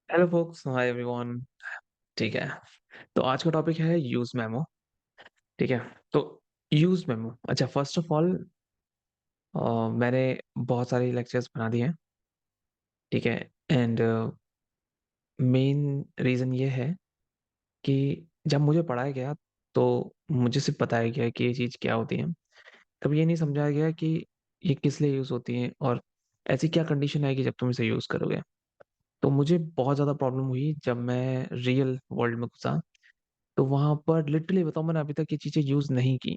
Hello focus, hi everyone. ठीक है। तो आज का टॉपिक है यूज मेमो। ठीक है। तो यूज मेमो, अच्छा, फर्स्ट ऑफ ऑल मैंने बहुत सारे लेक्चर्स बना दिए हैं। ठीक है। एंड मेन रीजन ये है कि जब मुझे पढ़ाया गया तो मुझे सिर्फ बताया गया कि ये चीज़ क्या होती है। कभी ये नहीं समझाया गया कि ये किस लिए यूज होती है और ऐसी क्या कंडीशन आएगी जब तुम इसे यूज करोगे। तो मुझे बहुत ज्यादा प्रॉब्लम हुई जब मैं रियल वर्ल्ड में घुसा। तो वहां पर लिटरली बताऊं, मैंने अभी तक ये चीजें यूज नहीं की।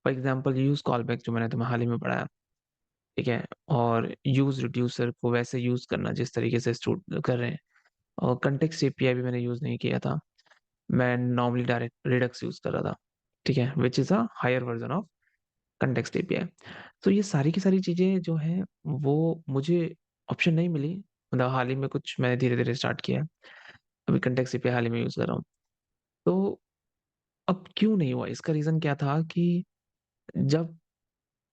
For example, use call back जो मैंने तुम्हें हाल ही में पढ़ाया। ठीक है। और यूज रिड्यूसर को वैसे यूज करना जिस तरीके से स्टूडेंट कर रहे हैं। और कंटेक्स्ट एपीआई भी मैंने यूज नहीं किया था। मैं नॉर्मली डायरेक्ट रिडक्स यूज कर रहा था। ठीक है, which is a higher version of context API. तो ये सारी की सारी चीजें जो हैं वो मुझे ऑप्शन नहीं मिली। मतलब हाल ही में कुछ मैंने धीरे धीरे स्टार्ट किया है। अभी कंटेक्स्ट एपीआई हाल ही में यूज कर रहा हूँ। तो अब क्यों नहीं हुआ, इसका रीजन क्या था कि जब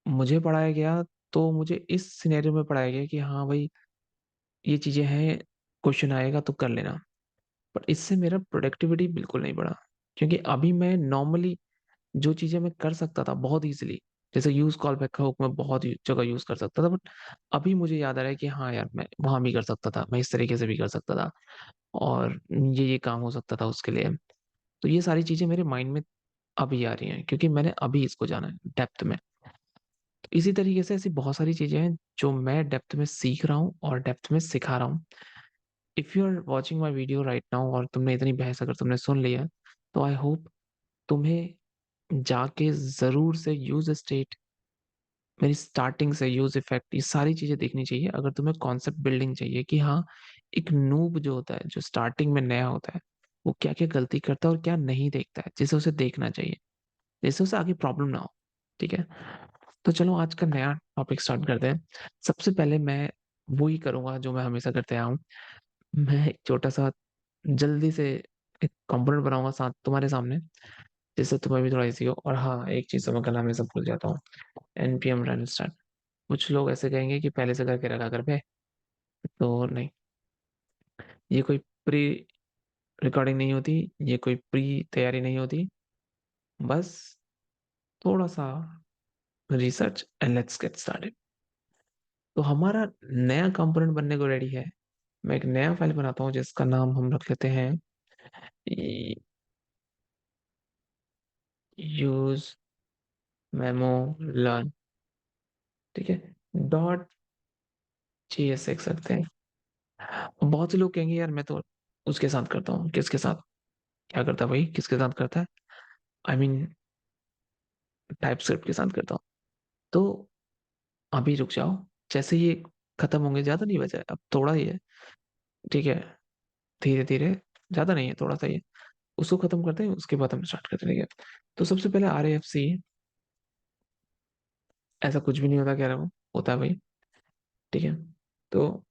मुझे पढ़ाया गया तो मुझे इस सिनेरियो में पढ़ाया गया कि हाँ भाई, ये चीजें हैं, क्वेश्चन आएगा तो कर लेना। पर इससे मेरा प्रोडक्टिविटी बिल्कुल नहीं बढ़ा। क्योंकि अभी मैं नॉर्मली जो चीजें मैं कर सकता था बहुत इजीली, जैसे यूज कॉल बैक का हुक मैं बहुत जगह यूज कर सकता था, बट अभी मुझे याद आ रहा है कि हाँ यार, मैं वहां भी कर सकता था, मैं इस तरीके से भी कर सकता था, और ये काम हो सकता था उसके लिए। तो ये सारी चीजें मेरे माइंड में अभी आ रही हैं क्योंकि मैंने अभी इसको जाना है डेप्थ में। तो इसी तरीके से ऐसी बहुत सारी चीजें हैं जो मैं डेप्थ में सीख रहा हूँ और डेप्थ में सिखा रहा हूँ। If you are watching my video right now और तुमने इतनी बहस अगर तुमने सुन लिया, तो आई होप तुम्हें जाके जरूर से यूज स्टेट, मेरी स्टार्टिंग से यूज इफेक्ट, ये सारी चीजें देखनी चाहिए अगर तुम्हें कॉन्सेप्ट बिल्डिंग चाहिए कि हाँ, एक नूब जो होता है, जो स्टार्टिंग में नया होता है, वो क्या क्या गलती करता है और क्या नहीं देखता है, जिसे उसे देखना चाहिए, जिससे उसे आगे प्रॉब्लम ना हो। ठीक है। तो चलो आज का नया टॉपिक स्टार्ट करते हैं। सबसे पहले मैं वही करूंगा जो मैं हमेशा करते आया हूँ। मैं एक छोटा सा जल्दी से एक कंपोनेंट बनाऊंगा साथ तुम्हारे सामने, जिससे तुम्हें भी थोड़ा इजी हो। और हाँ, एक चीज तो मैं कल हमेशा भूल जाता हूँ, एनपीएम रन स्टार्ट। कुछ लोग ऐसे कहेंगे कि पहले से करके रखा कर पे, तो नहीं, ये कोई प्री रिकॉर्डिंग नहीं होती, ये कोई प्री तैयारी नहीं होती। बस थोड़ा सा research and let's get started. तो हमारा नया कंपोनेंट बनने को रेडी है। मैं एक नया फाइल बनाता हूँ जिसका नाम हम रख लेते हैं यूज मेमो लर्न। ठीक है। डॉट JSX रखते हैं। बहुत से लोग कहेंगे यार, मैं तो उसके साथ करता हूँ। किसके साथ? क्या करता है भाई, किसके साथ करता है? आई मीन टाइप स्क्रिप्ट के साथ करता हूँ। तो अभी रुक जाओ, जैसे ये खत्म होंगे, ज्यादा नहीं बचा है, अब थोड़ा ही है। ठीक है। धीरे धीरे, ज्यादा नहीं है, थोड़ा सा ही है। उसको खत्म करते हैं, उसके बाद हम स्टार्ट करते हैं। ठीक है। तो सबसे पहले RAFC, ऐसा कुछ भी नहीं होता कह रहा हूँ, होता है भाई। ठीक है। तो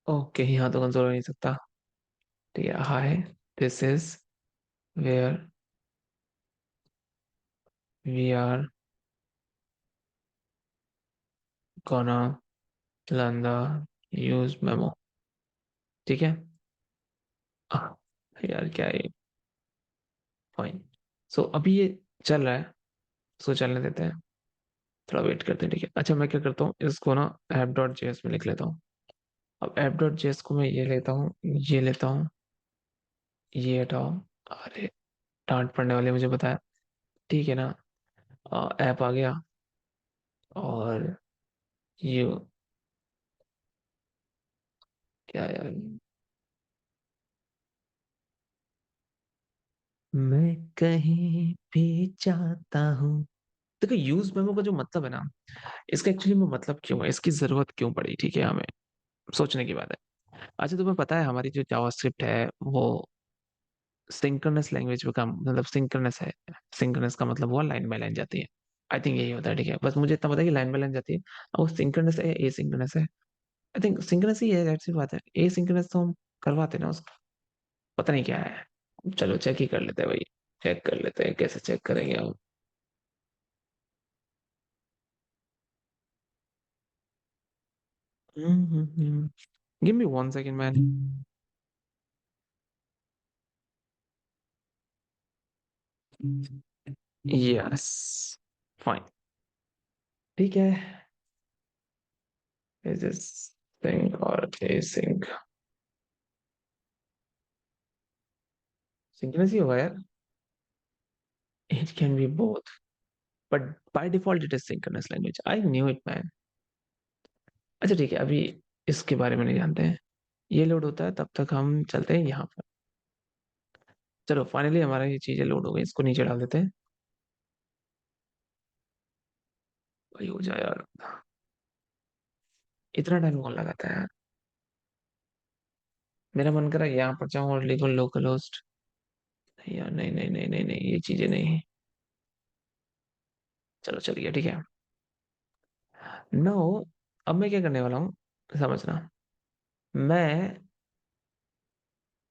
ओके, यहाँ तो कंसोल हो नहीं सकता। ठीक है। Hi, this is where we are gonna learn the use memo. ठीक है। आह, यार क्या है, फाइन। सो अभी ये चल रहा है, इसको चलने देते हैं, थोड़ा वेट करते हैं। ठीक है। अच्छा, मैं क्या करता हूँ, इसको ना app.js में लिख लेता हूँ। अब app.js को मैं ये लेता हूँ, ये लेता हूँ, ये हटाओ। अरे, डांट पड़ने वाली है, मुझे बताया। ठीक है ना। ऐप आ गया। और ये क्या यार, मैं कहीं भी जाता हूँ। देखो, यूज मेमो का जो मतलब है ना, इसका एक्चुअली में मतलब क्यों है, इसकी जरूरत क्यों पड़ी, ठीक है, हमें सोचने की बात है। अच्छा, तुम्हें पता है हमारी जो जावास्क्रिप्ट है वो सिंक्रोनस लैंग्वेज पे काम, मतलब सिंक्रोनस है। सिंक्रोनस का मतलब हुआ लाइन बाय लाइन जाती है। आई थिंक यही होता है। ठीक है, बस मुझे इतना पता है कि लाइन बाय लाइन जाती है। और वो सिंक्रोनस है, ए सिंक्रोनस है। आई थिंक सिंक्रोनस ही है, दैट्स सी बात है। ए सिंक्रोनस तो हम करवाते ना उसको, पता नहीं क्या है। चलो चेक ही कर लेते हैं भाई। चेक कर लेते हैं, कैसे चेक करेंगे हम। Give me 1 second, man. Yes. Fine. ठीक है. Is this thing or async? Synchronous ही होगा यार. It can be both, but by default it is synchronous language. I knew it, man. अच्छा ठीक है, अभी इसके बारे में नहीं जानते हैं. ये लोड होता है तब तक हम चलते हैं यहाँ पर. चलो फाइनली हमारा ये चीजें लोड हो गई, इसको नीचे डाल देते हैं. भाई हो जाए यार. इतना टाइम कौन लगाता है यार. मेरा मन कर रहा है यहाँ पर जाऊँ और लिखूँ लोकल होस्ट. नहीं यार, नहीं नहीं नहीं नहीं नहीं, ये चीजें नहीं. चलो चलिए ठीक है. नो. अब मैं क्या करने वाला हूँ, समझना. मैं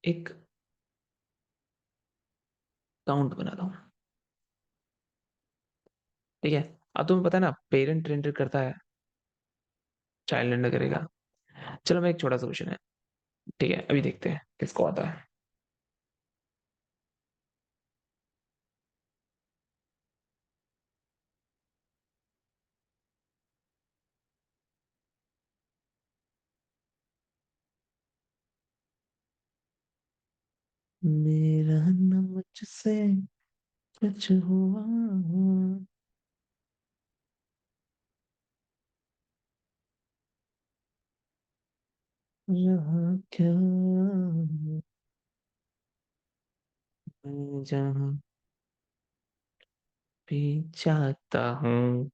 एक काउंट बनाता हूँ. ठीक है. अब तुम्हें पता है ना, पेरेंट रेंडर करता है, चाइल्ड रेंडर करेगा. चलो मैं एक छोटा सा क्वेश्चन है. ठीक है, अभी देखते हैं किसको आता है. मेरा न मुझसे कुछ हुआ. रहा क्या. मैं जहाँ भी जाता हूँ.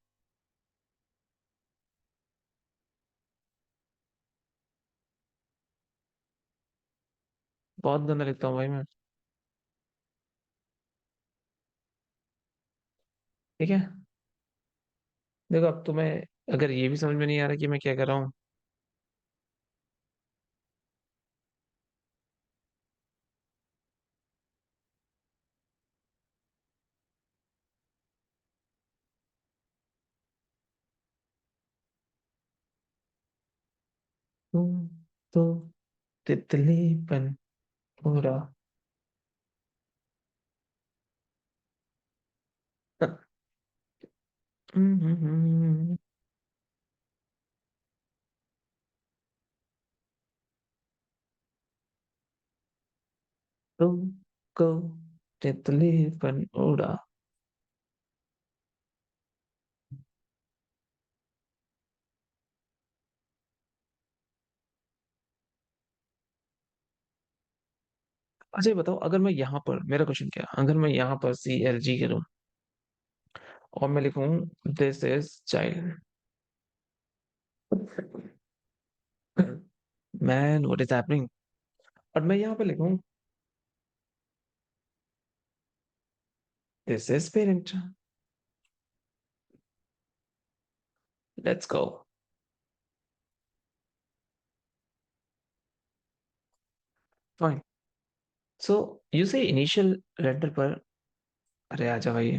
बहुत गंदा लिखता हूँ भाई मैं. ठीक है. देखो अब तुम्हें अगर ये भी समझ में नहीं आ रहा कि मैं क्या कर रहा हूँ. तुम तो तितलीपन पूरा. तुमको तितलीपन उड़ा. अच्छा ये बताओ, अगर मैं यहाँ पर, मेरा क्वेश्चन क्या है, अगर मैं यहाँ पर CLG करूँ और मैं लिखूं this is child. Man what is happening. और मैं यहाँ पे लिखूं this is parent. Let's go. Fine. So you से इनिशियल रेंडर पर. अरे आजा भाई.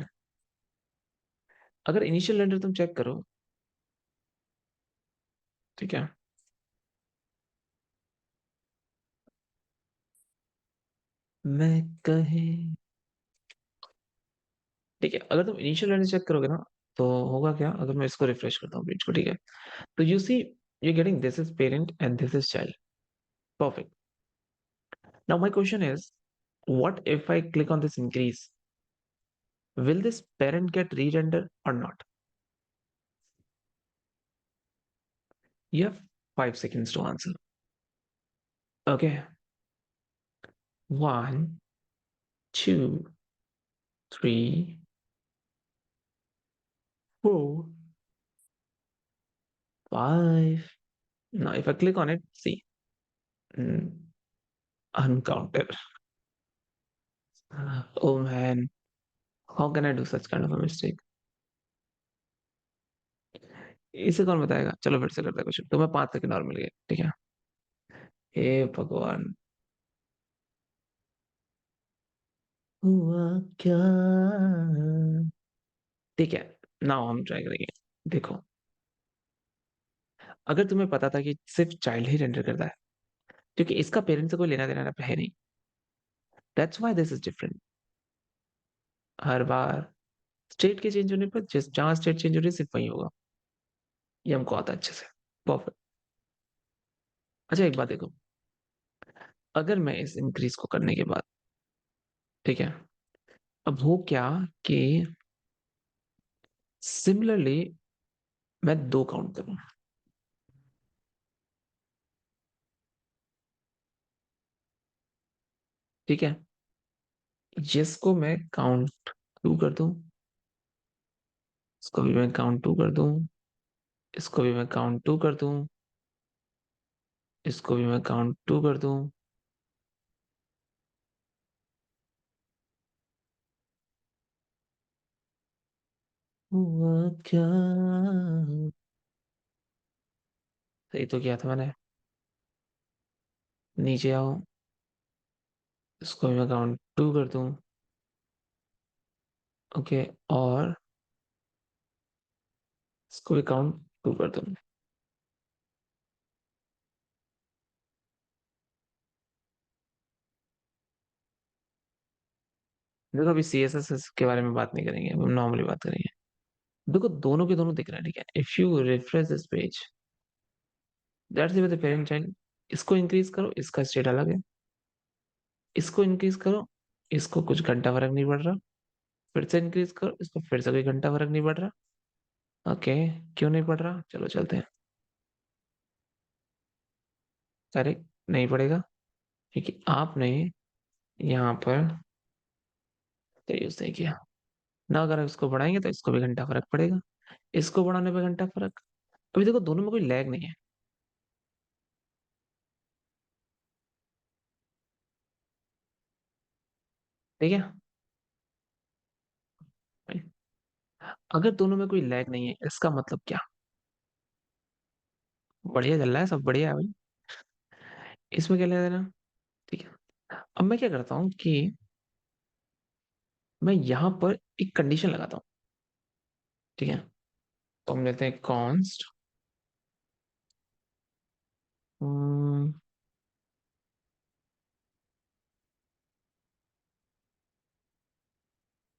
अगर इनिशियल रेंडर तुम चेक करो. ठीक है. मैं कहे. ठीक है, अगर तुम इनिशियल रेंडर चेक करोगे ना, तो होगा क्या, अगर मैं इसको रिफ्रेश करता हूँ पेज को. ठीक है. तो you see you getting this is parent and this is child. Perfect. Now my question is, what if I click on this increase? Will this parent get re-rendered or not? You have 5 seconds to answer. Okay. One, two, three, four, five. Now, if I click on it, see, mm, uncounted. Oh man, how can I do such kind of a mistake? इसे कौन बताएगा. चलो फिर से करते हैं question. तुम्हें 5 second और मिल गए. ठीक है. हे भगवान. हुआ क्या. ठीक है. नाउ हम ट्राई करेंगे. देखो. अगर तुम्हें पता था कि सिर्फ चाइल्ड ही रेंडर करता है, क्योंकि इसका पेरेंट्स से कोई लेना देना है नहीं। That's why this is different. Her bar state के चेंज होने पर जिस जहां स्टेट चेंज हो रही है सिर्फ वही होगा। ये हमको आता है अच्छे से। परफेक्ट। अच्छा एक बात देखो, अगर मैं इस इंक्रीज को करने के बाद, ठीक है, अब हो क्या कि सिमिलरली मैं दो काउंट करूं, ठीक है, जिसको मैं काउंट टू कर दूं, इसको भी मैं काउंट टू कर दूं, इसको भी मैं काउंट टू कर दूं, इसको भी मैं काउंट टू कर दूं। हुआ क्या, सही तो किया था मैंने। नीचे आओ, इसको भी मैं काउंट टू कर दूं। ओके, और इसको भी काउंट टू कर दूं। देखो अभी CSS के बारे में बात नहीं करेंगे, हम नॉर्मली बात करेंगे। देखो दोनों के दोनों दिख रहा है, ठीक है, if you refresh this page, that's the parent child. इसको इंक्रीज करो, इसका स्टेट अलग है। इसको इंक्रीज करो, इसको कुछ घंटा फर्क नहीं पड़ रहा। फिर से इंक्रीज करो, इसको फिर से कोई घंटा फर्क नहीं पड़ रहा। ओके, क्यों नहीं पड़ रहा, चलो चलते हैं। करेक्ट नहीं पड़ेगा, क्योंकि आपने यहाँ पर तो यूज नहीं किया ना। अगर इसको बढ़ाएंगे तो इसको भी घंटा फर्क पड़ेगा, इसको बढ़ाने पे घंटा फर्क। अभी देखो दोनों में कोई लैग नहीं है, ठीक है। अगर दोनों में कोई लैग नहीं है, इसका मतलब क्या, बढ़िया चल रहा है, सब बढ़िया है भाई। इसमें क्या लेना देना, ठीक है। अब मैं क्या करता हूँ कि मैं यहाँ पर एक कंडीशन लगाता हूँ, ठीक है। तो हम लेते हैं const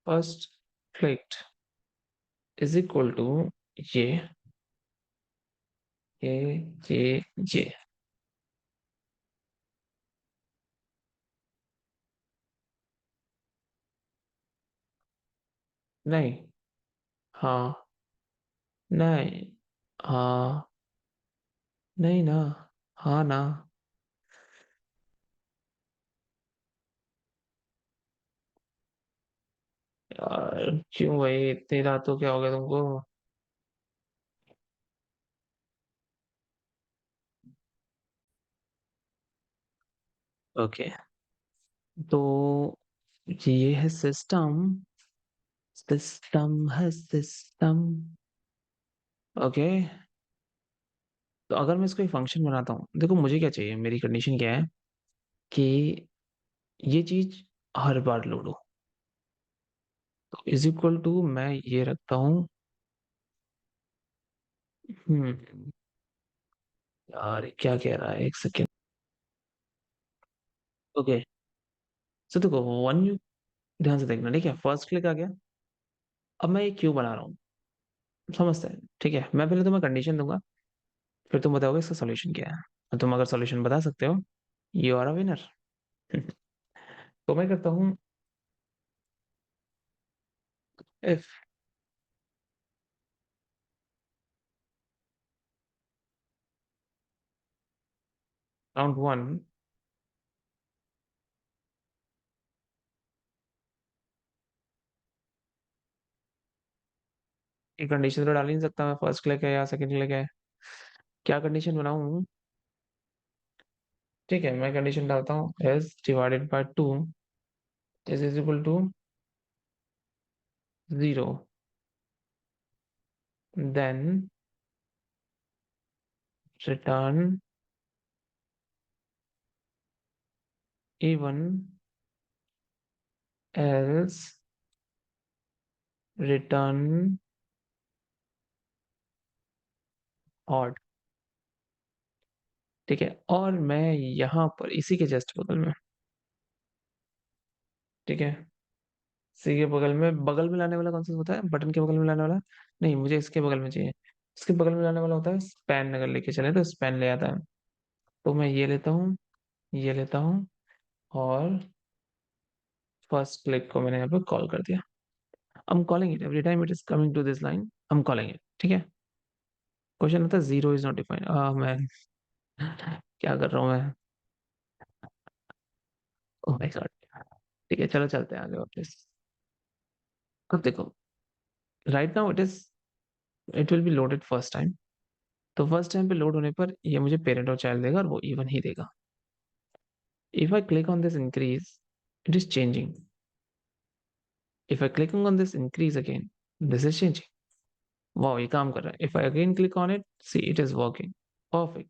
first click is equal to ये ये ये। नहीं, हाँ, नहीं, हाँ, नहीं ना, हाँ ना। यार क्यों भाई, इतनी रातों क्या हो गया तुमको। ओके, तो ये है सिस्टम, सिस्टम है सिस्टम। ओके, तो अगर मैं इसको एक फंक्शन बनाता हूँ, देखो मुझे क्या चाहिए, मेरी कंडीशन क्या है कि ये चीज हर बार लोड हो। तो इज इक्वल टू मैं ये रखता हूँ। हम्म, यार ये क्या कह रहा है, एक सेकेंड। ओके, सो देखो वन, ध्यान से देखना, ठीक है, फर्स्ट क्लिक आ गया। अब मैं एक क्यू बना रहा हूँ, समझते हैं, ठीक है। मैं पहले तुम्हें कंडीशन दूंगा, फिर तुम बताओगे इसका सोल्यूशन क्या है। और तुम अगर सोल्यूशन बता सकते हो, यू आर अ विनर। तो मैं करता हूँ इफ काउंट वन, ये कंडीशन तो डाल ही नहीं सकता मैं, फर्स्ट क्लिक है या सेकंड क्लिक है, क्या कंडीशन बनाऊं। ठीक है, मैं कंडीशन डालता हूँ s divided by two is equal to zero, then return even else return odd. ठीक है, और मैं यहाँ पर इसी के जस्ट बगल में, ठीक है, इसी के बगल में लाने वाला कौन सा होता है, बटन के बगल में लाने वाला, नहीं मुझे इसके बगल में चाहिए। इसके बगल में लाने वाला होता है स्पैन, अगर लेके चले तो स्पैन ले आता है। तो मैं ये लेता हूँ, ये लेता हूँ, और फर्स्ट क्लिक को मैंने यहाँ पे कॉल कर दिया। I'm calling it every time it is coming to this line, I'm calling it, ठीक है। क्वेश्चन आता है जीरो इज नॉट डिफाइंड, मैं क्या कर रहा हूँ मैं, ओह माय गॉड। ठीक है, चलो चलते हैं आगे वापस। अब देखो, right now it will be loaded first time. तो फर्स्ट टाइम पे लोड होने पर ये मुझे पेरेंट और चाइल्ड देगा, और वो इवन ही देगा। If I click on this increase, it is changing. If I click on this increase again, this is changing. Wow, ये काम कर रहा है। If I again click on it, C it is working. Perfect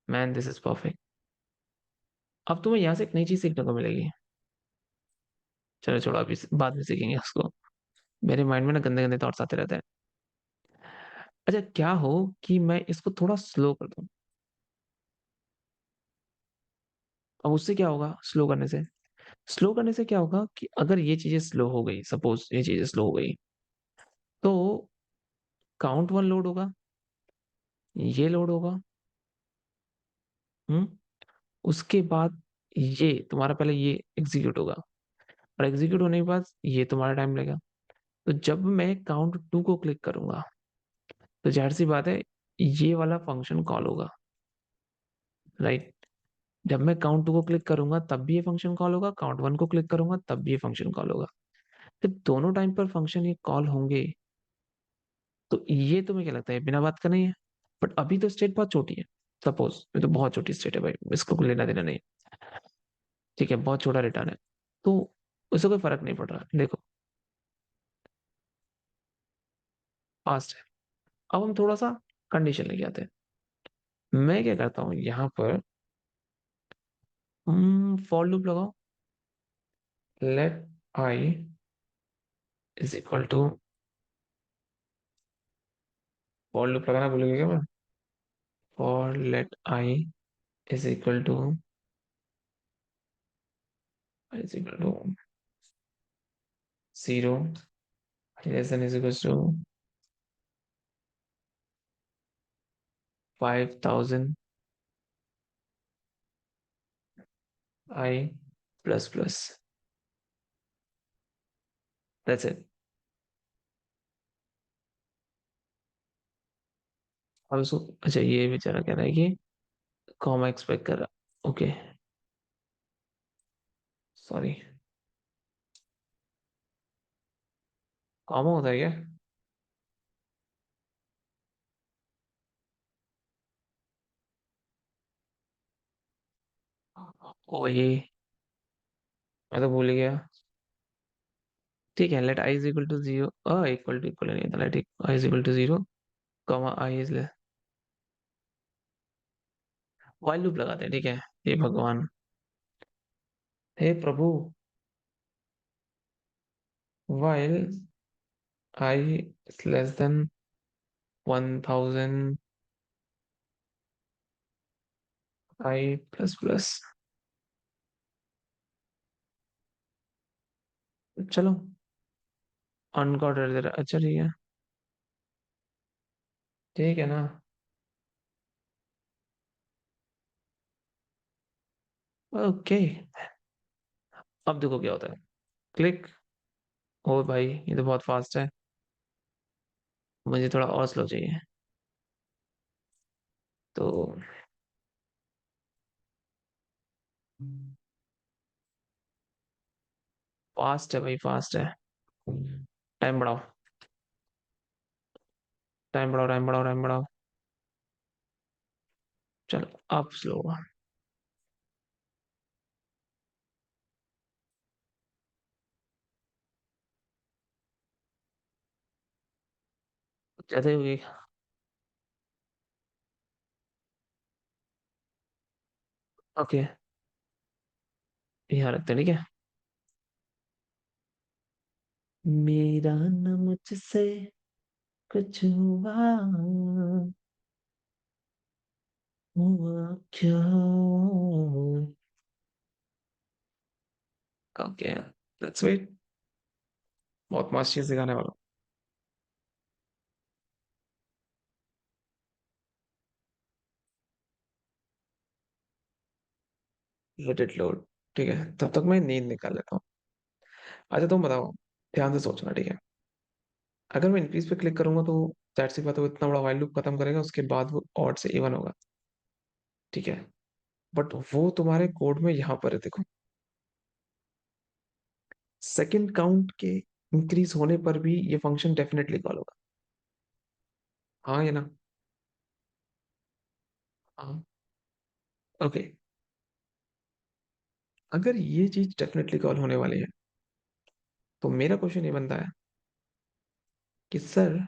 man, this is perfect. अब तुम्हें यहाँ से एक नई चीज सीखने को मिलेगी। चलो छोड़ो, अभी बाद में सीखेंगे उसको। मेरे माइंड में ना गंदे गंदे थॉट्स आते रहते हैं। अच्छा, क्या हो कि मैं इसको थोड़ा स्लो कर दूं। अब उससे क्या होगा, स्लो करने से क्या होगा कि अगर ये चीजें स्लो हो गई, सपोज ये चीजें स्लो हो गई, तो काउंट वन लोड होगा, ये लोड होगा। हम्म उसके बाद ये तुम्हारा पहले ये एग्जीक्यूट होगा, और एग्जीक्यूट होने के बाद ये तुम्हारा टाइम लगेगा। तो जब मैं काउंट टू को क्लिक करूंगा, तो जाहिर सी बात है ये वाला फंक्शन कॉल होगा, राइट। जब मैं काउंट टू को क्लिक करूंगा तब भी ये फंक्शन कॉल होगा, काउंट वन को क्लिक करूंगा तब भी ये फंक्शन कॉल होगा। जब दोनों टाइम पर फंक्शन ये कॉल होंगे, तो ये तुम्हें क्या लगता है, बिना बात का नहीं है। बट अभी तो स्टेट बहुत छोटी है, सपोज ये तो बहुत छोटी स्टेट है भाई, इसको कोई लेना देना नहीं। ठीक है, बहुत छोटा रिटर्न है, तो उससे कोई फर्क नहीं पड़ रहा। देखो, फास्ट है। अब हम थोड़ा सा कंडीशन लेके आते हैं। मैं क्या करता हूँ यहाँ पर, फॉर लूप लगाओ। Let I is equal to, for loop लगाना भूल गया क्या मैं। For let I is equal to, is equal to zero, less than is equal to 5000 i plus plus, that's it. अब इसको, अच्छा ये बेचारा कह रहा है कि कॉमा एक्सपेक्ट कर रहा, ओके सॉरी। कॉमा होता है क्या। ओ ये, मैं तो भूल गया। ठीक है, let I is equal to zero, equal नहीं था, let I is equal to zero, comma I is, while loop लगाते हैं, ठीक है। हे भगवान, हे प्रभु, while I is less than 1000 I plus plus. चलो, अनकॉर्डर दे रहा, अच्छा ठीक है, ठीक है ना। ओके, अब देखो क्या होता है। क्लिक, ओ भाई ये तो बहुत फास्ट है, मुझे थोड़ा और स्लो चाहिए। तो फास्ट है भाई, फास्ट है। टाइम बढ़ाओ, टाइम बढ़ाओ, टाइम बढ़ाओ, टाइम बढ़ाओ। चलो अब स्लो हुआ। ज्यादा ही हुई। ओके, यहाँ रखते हैं, ठीक है। मेरा न मुझसे कुछ हुआ, हुआ क्या। Okay, that's it. बहुत मस्त चीज सिखाने वाला हूँ। Let it load. ठीक है, तब तक मैं नींद निकाल लेता हूँ। अच्छा तुम बताओ, ध्यान से सोचना, ठीक है। अगर मैं इंक्रीज पे क्लिक करूंगा तो जाहिर सी बात है वो इतना बड़ा वाइल लूप खत्म करेगा, उसके बाद वो ऑड से इवन होगा। ठीक है, बट वो तुम्हारे कोड में यहाँ पर है, देखो। सेकंड काउंट के इंक्रीज होने पर भी ये फंक्शन डेफिनेटली कॉल होगा। हाँ या ना? हाँ। ओके, अगर ये चीज डेफिनेटली कॉल होने वाली है तो मेरा क्वेश्चन ये बनता है कि सर,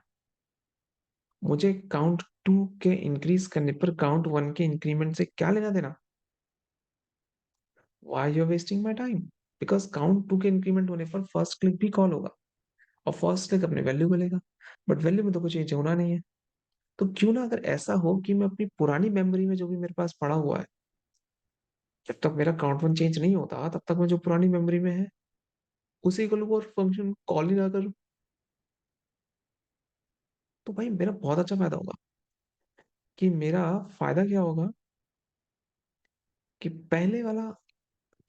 मुझे काउंट टू के इंक्रीज करने पर काउंट वन के इंक्रीमेंट से क्या लेना देना? Why you wasting my time? Because count two के इंक्रीमेंट होने पर फर्स्ट क्लिक भी कॉल होगा, और फर्स्ट क्लिक अपने वैल्यू को लेगा। बट वैल्यू में तो कुछ चेंज होना नहीं है। तो क्यों ना अगर ऐसा हो कि मैं अपनी पुरानी मेमोरी में जो भी मेरे पास पड़ा हुआ है, जब तक मेरा काउंट वन चेंज नहीं होता तब तक मैं जो पुरानी मेमोरी में है उसी को लूँ और फंक्शन कॉल ही ना करूँ। तो भाई मेरा बहुत अच्छा फायदा होगा। कि मेरा फायदा क्या होगा कि पहले वाला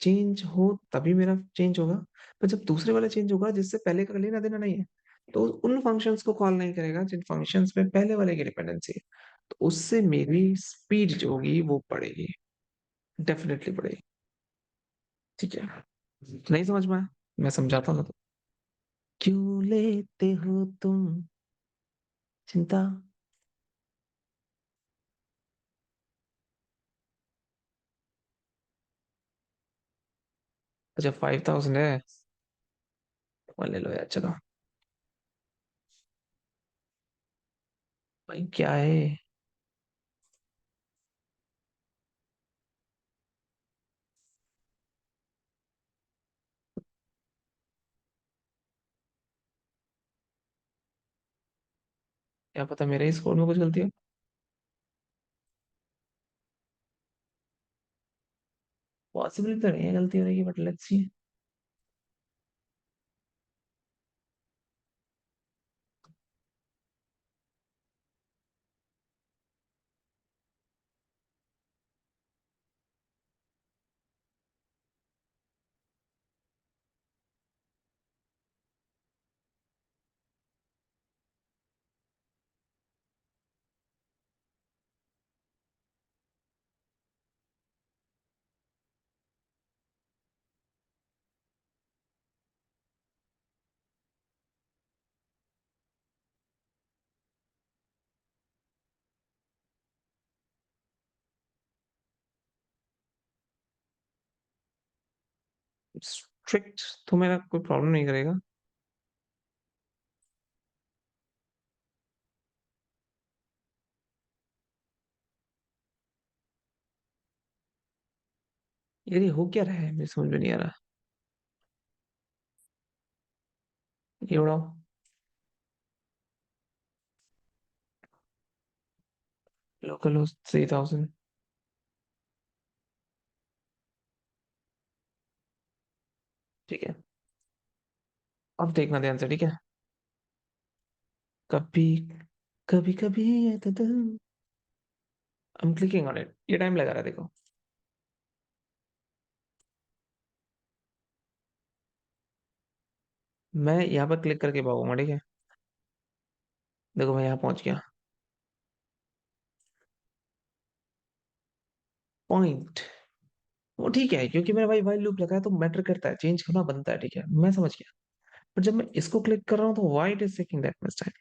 चेंज हो तभी मेरा चेंज होगा। पर जब दूसरे वाला चेंज होगा जिससे पहले का लेना देना नहीं है, तो उन फंक्शंस को कॉल नहीं करेगा जिन फंक्शंस में पहले वाले की डिपेंडेंसी है। तो उससे मेरी स्पीड जो होगी वो बढ़ेगी, डेफिनेटली बढ़ेगी। ठीक है, नहीं समझ में आया? मैं समझाता हूँ ना तो। क्यों लेते हो तुम चिंता? अच्छा 5000 है, वो ले लो यार, चलो। भाई क्या है? क्या पता मेरे ही स्कोर में कुछ गलती हो। पॉसिबल तो नहीं है गलती होने की, बट लेट्स सी। स्ट्रिक्ट तो मेरा कोई प्रॉब्लम नहीं करेगा। यार ये हो क्या रहा है, मेरे समझ में नहीं आ रहा। ये उड़ाओ। लोकल हो 3000। ठीक है, अब देखना ध्यान से, ठीक है। कभी कभी कभी ये तो दिल। I am clicking on it, ये टाइम लगा रहा है, देखो। मैं यहाँ पर क्लिक करके भागूंगा, ठीक है। देखो मैं यहाँ पहुंच गया। पॉइंट, वो ठीक है क्योंकि मेरा भाई वाइल लूप लगा है तो मैटर करता है, चेंज होना बनता है, ठीक है, मैं समझ गया। पर जब मैं इसको क्लिक कर रहा हूँ तो why it is taking that much time?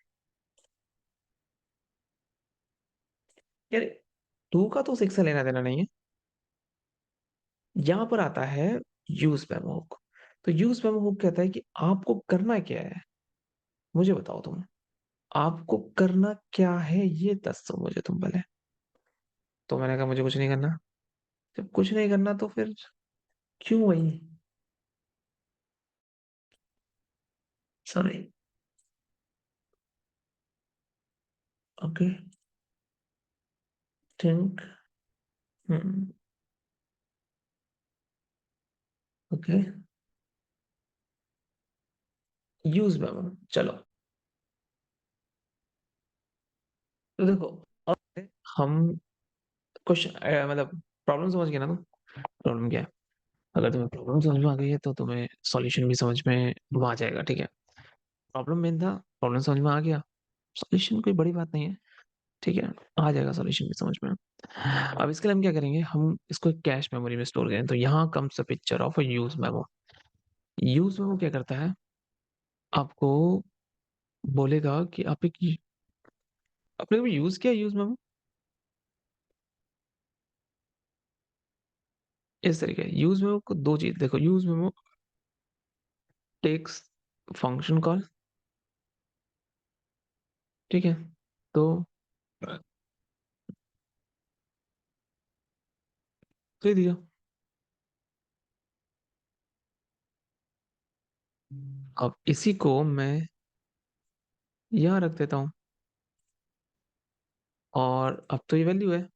यार टू का तो सिक्स से लेना देना नहीं है। यहाँ पर आता है यूज मेमो हुक। तो यूज मेमो हुक कहता है कि आपको करना क्या है, मुझे बताओ तुम। आपको करना क्या है ये दस दो मुझे तुम पहले। तो मैंने कहा मुझे कुछ नहीं करना। जब कुछ नहीं करना तो फिर क्यों वही? सॉरी। ओके, थिंक हम्म। ओके। यूज मेमो, चलो। तो देखो, अब हम क्वेश्चन मतलब प्रॉब्लम समझ गए ना तुम? प्रॉब्लम क्या है? अगर तुम्हें प्रॉब्लम समझ में आ गई है तो तुम्हें सॉल्यूशन भी समझ में वो आ जाएगा, ठीक है? प्रॉब्लम मेन था, प्रॉब्लम समझ में आ गया, सॉल्यूशन कोई बड़ी बात नहीं है, ठीक है? आ जाएगा सॉल्यूशन भी समझ में। अब इसके लिए हम क्या करेंगे, हम इसको एक कैश मेमोरी में स्टोर करें, तो यहाँ comes a picture of a use memo. Use memo क्या करता है, आपको बोलेगा कि आप एक आपने कभी यूज किया यूज मेमो? इस तरीके यूज मेमो को दो चीज देखो, use memo takes function call, ठीक है? तो दे दिया। अब इसी को मैं यहाँ रख देता हूँ, और अब तो ये वैल्यू है,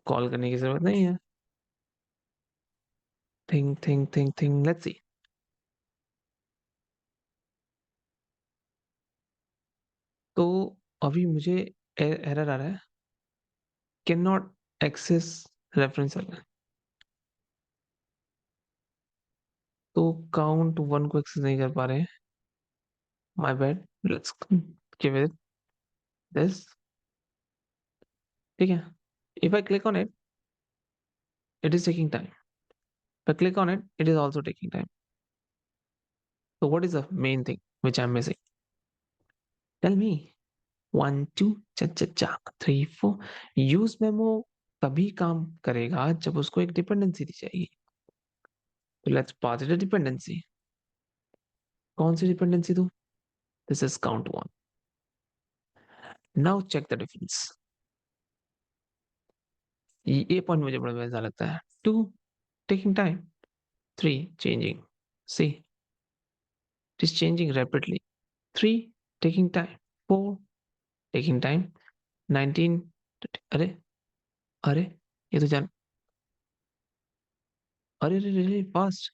कॉल करने की जरूरत नहीं है। Think think think think, let's see. तो अभी मुझे एरर आ रहा है, कैन नॉट एक्सेस रेफरेंस। तो काउंट वन को एक्सेस नहीं कर पा रहे हैं, my bad, let's give it this, ठीक है? If I click on it, it is taking time. If I click on it, it is also taking time. So what is the main thing which I'm missing? Tell me. One, two, cha cha cha, three, four. Use memo तभी काम करेगा जब उसको एक dependency दी जाएगी। तो let's pass it a dependency. कौन सी डिपेंडेंसी दूं? This is count one. Now check the difference. ये पॉइंट मुझे बड़ा मजा लगता है। Two taking time, three changing, see it is changing rapidly, three taking time, four taking time, 19। अरे, अरे, ये तो जान, अरे रे रे रे फास्ट,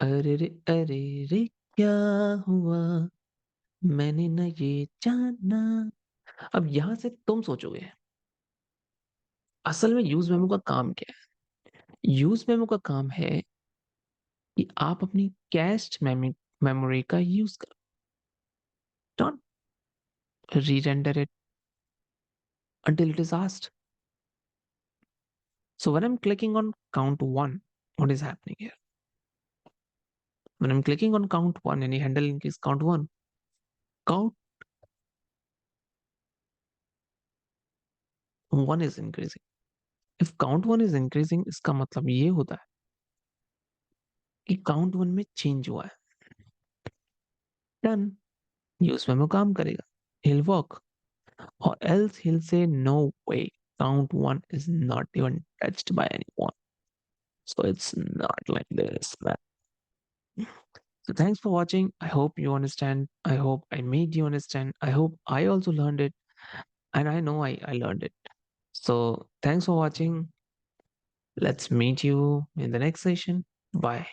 अरे रे, क्या हुआ, मैंने ना ये जाना। अब यहां से तुम सोचोगे, असल में यूज मेमो का काम क्या है? यूज मेमो का काम है कि आप अपनी कैश्ड मेमोरी का यूज करो, don't re-render it until it is asked. So when I'm clicking on count one, what is happening here? When I'm clicking on count one, any handle increase count count one is increasing. If count one is increasing, इसका मतलब ये होता है कि count one में change हुआ है। Done, use memo काम करेगा, he'll work, or else he'll say no way, count one is not even touched by anyone. So it's not like this, man. So thanks for watching. I hope you understand. I hope I made you understand. I hope I also learned it, and I know I learned it. So thanks for watching. Let's meet you in the next session. Bye.